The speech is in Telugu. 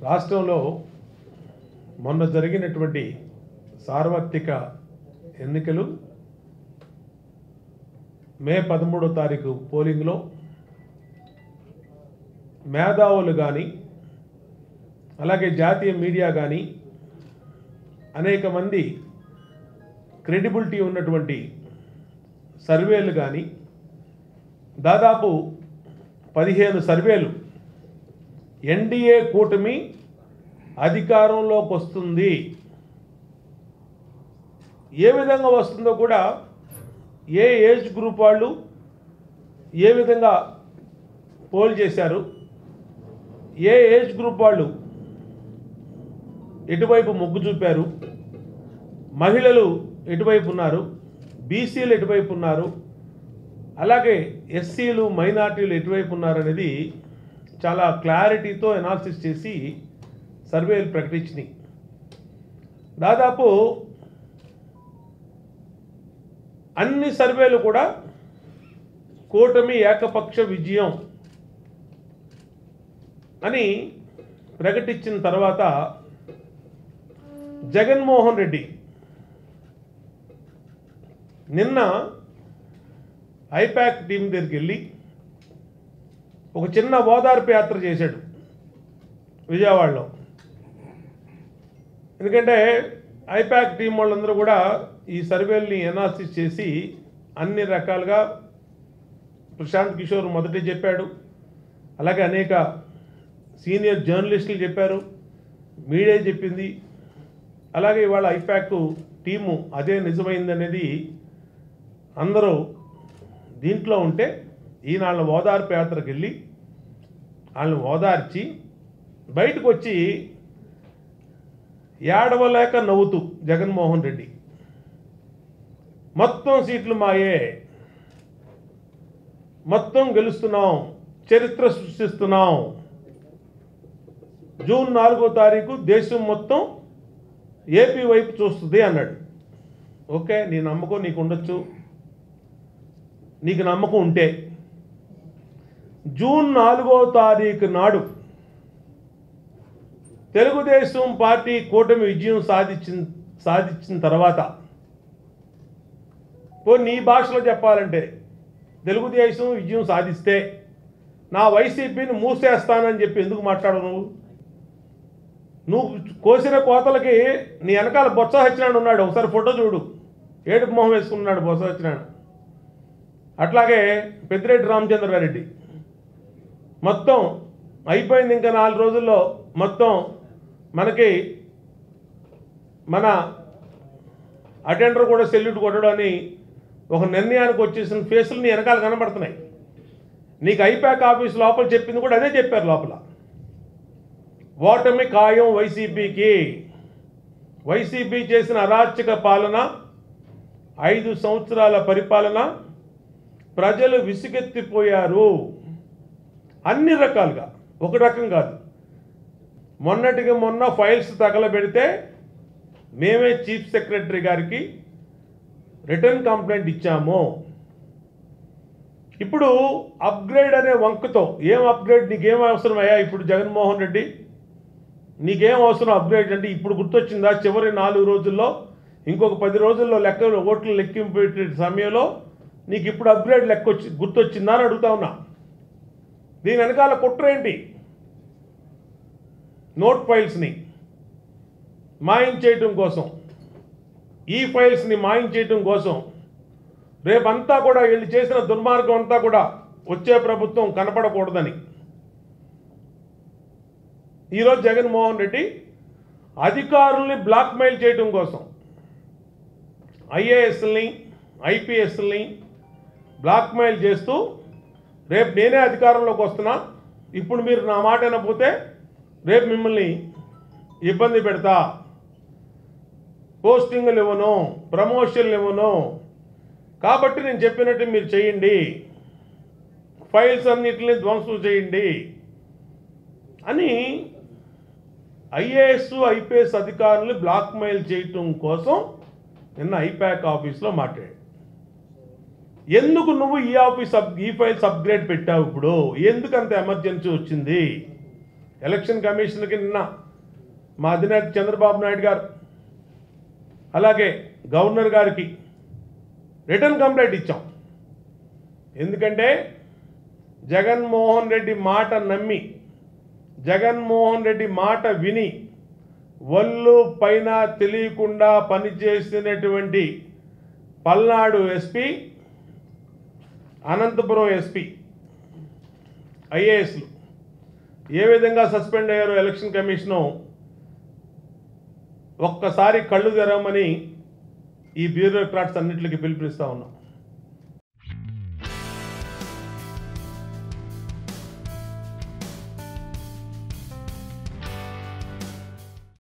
రాష్ట్రంలో మొన్న జరిగినటువంటి సార్వత్రిక ఎన్నికలు మే 13వ తారీఖు పోలింగ్లో మేధావులు కానీ అలాగే జాతీయ మీడియా కానీ అనేక మంది క్రెడిబిలిటీ ఉన్నటువంటి సర్వేలు కానీ దాదాపు 15 సర్వేలు ఎన్డీఏ కూటమి అధికారంలోకి వస్తుంది, ఏ విధంగా వస్తుందో కూడా ఏ ఏజ్ గ్రూప్ వాళ్ళు ఏ విధంగా పోల్ చేశారు, ఏ ఏజ్ గ్రూప్ వాళ్ళు ఎటువైపు మొగ్గు చూపారు, మహిళలు ఎటువైపు ఉన్నారు, బీసీలు ఎటువైపు ఉన్నారు, అలాగే ఎస్సీలు మైనార్టీలు ఎటువైపు ఉన్నారు అనేది చాలా క్లారిటీతో అనాలిసిస్ చేసి సర్వేలు ప్రకటించినాయి. దాదాపు అన్ని సర్వేలు కూడా కూటమి ఏకపక్ష విజయం అని ప్రకటించిన తర్వాత జగన్మోహన్ రెడ్డి నిన్న ఐపాక్ టీం దగ్గరికి వెళ్ళి ఒక చిన్న ఓదార్పు యాత్ర చేశాడు విజయవాడలో. ఎందుకంటే ఐపాక్ టీం వాళ్ళందరూ కూడా ఈ సర్వేల్ని అనాలిసిస్ చేసి అన్ని రకాలుగా ప్రశాంత్ కిషోర్ మొదటి చెప్పాడు, అలాగే అనేక సీనియర్ జర్నలిస్టులు చెప్పారు, మీడియా చెప్పింది, అలాగే ఇవాళ ఐపాక్ టీము అదే నిజమైందనేది అందరూ దీంట్లో ఉంటే ఈనాళ్ళ ఓదార్పు యాత్రకు వెళ్ళి వాళ్ళని ఓదార్చి బయటకు వచ్చి ఏడవలేక నవ్వుతూ జగన్మోహన్ రెడ్డి మొత్తం సీట్లు మాయే, మొత్తం గెలుస్తున్నాం, చరిత్ర సృష్టిస్తున్నాం, జూన్ 4వ తారీఖు దేశం మొత్తం ఏపీ వైపు చూస్తుంది అన్నాడు. ఓకే, నీ నమ్మకం నీకు ఉండొచ్చు, నీకు నమ్మకం ఉంటే జూన్ 4వ తారీఖు నాడు తెలుగుదేశం పార్టీ కూటమి విజయం సాధించిన తర్వాత నీ భాషలో చెప్పాలంటే తెలుగుదేశం విజయం సాధిస్తే నా వైసీపీని మూసేస్తానని చెప్పి ఎందుకు మాట్లాడవు? నువ్వు కోసిన కోతలకి నీ వెనకాల బొత్స సత్యనారాయణ ఉన్నాడు, ఒకసారి ఫోటో చూడు, ఏడుపు మొహం వేసుకున్నాడు బొత్స సత్యనారాయణ. అట్లాగే పెద్దిరెడ్డి రామచంద్రారెడ్డి మొత్తం అయిపోయింది, ఇంకా 4 రోజుల్లో మొత్తం మనకి మన అటెండర్ కూడా సెల్యూట్ కొట్టడం అని ఒక నిర్ణయానికి వచ్చేసిన ఫేసులు నీ వెనకాల కనబడుతున్నాయి. నీకు ఐపాక్ ఆఫీస్ లోపల చెప్పింది కూడా అదే చెప్పారు. లోపల ఓటమి ఖాయం వైసీపీకి, వైసీపీ చేసిన అరాచక పాలన 5 సంవత్సరాల పరిపాలన ప్రజలు విసుగెత్తిపోయారు అన్ని రకాలుగా, ఒక రకం కాదు. మొన్నటికి మొన్న ఫైల్స్ తగలబెడితే మేమే చీఫ్ సెక్రటరీ గారికి రిటర్న్ కంప్లైంట్ ఇచ్చాము. ఇప్పుడు అప్గ్రేడ్ అనే వంకతో, ఏం అప్గ్రేడ్, నీకేం అవసరం అయ్యా ఇప్పుడు జగన్మోహన్ రెడ్డి, నీకేం అవసరం అప్గ్రేడ్ అంటే? ఇప్పుడు గుర్తొచ్చిందా? చివరి 4 రోజుల్లో ఇంకొక 10 రోజుల్లో ఓట్లు లెక్కింపు సమయంలో నీకు ఇప్పుడు అప్గ్రేడ్ గుర్తొచ్చిందా అని అడుగుతా ఉన్నా. దీని వెనకాల కుట్ర ఏంటి? నోట్ ఫైల్స్ని మాయించేయటం కోసం, ఈ ఫైల్స్ని మాయించేయటం కోసం, రేపంతా కూడా వీళ్ళు చేసిన దుర్మార్గం అంతా కూడా వచ్చే ప్రభుత్వం కనపడకూడదని ఈరోజు జగన్మోహన్ రెడ్డి అధికారుల్ని బ్లాక్మెయిల్ చేయడం కోసం ఐఏఎస్ని ఐపీఎస్ని బ్లాక్మెయిల్ చేస్తూ, రేపు నేనే అధికారంలోకి వస్తున్నా, ఇప్పుడు మీరు నా మాట వినకపోతే రేపు మిమ్మల్ని ఇబ్బంది పెడతా, పోస్టింగ్లు ఇవ్వను, ప్రమోషన్లు ఇవ్వను, కాబట్టి నేను చెప్పినట్టు మీరు చేయండి, ఫైల్స్ అన్నిటిని ధ్వంసం చేయండి అని ఐఏఎస్ ఐపీఎస్ అధికారులు బ్లాక్మెయిల్ చేయటం కోసం నిన్న ఐప్యాక్ ఆఫీస్లో మాట్లాడాడు. ఎందుకు నువ్వు ఈ ఫైల్స్ అప్గ్రేడ్ పెట్టావు? ఇప్పుడు ఎందుకు అంత ఎమర్జెన్సీ వచ్చింది? ఎలక్షన్ కమిషన్కి నిన్న మా అధినేత చంద్రబాబు నాయుడు గారు అలాగే గవర్నర్ గారికి రిటర్న్ కంప్లైంట్ ఇచ్చాం. ఎందుకంటే జగన్మోహన్ రెడ్డి మాట నమ్మి, జగన్మోహన్ రెడ్డి మాట విని ఒళ్ళు పైన తెలియకుండా పనిచేసినటువంటి పల్నాడు ఎస్పీ, అనంతపురం ఎస్పీ, ఐఏఎస్లు ఏ విధంగా సస్పెండ్ అయ్యారో ఎలక్షన్ కమిషను ఒక్కసారి కళ్ళు తెరవమని ఈ బ్యూరోక్రాట్స్ అన్నింటికి పిలుపునిస్తూ ఉన్నాం.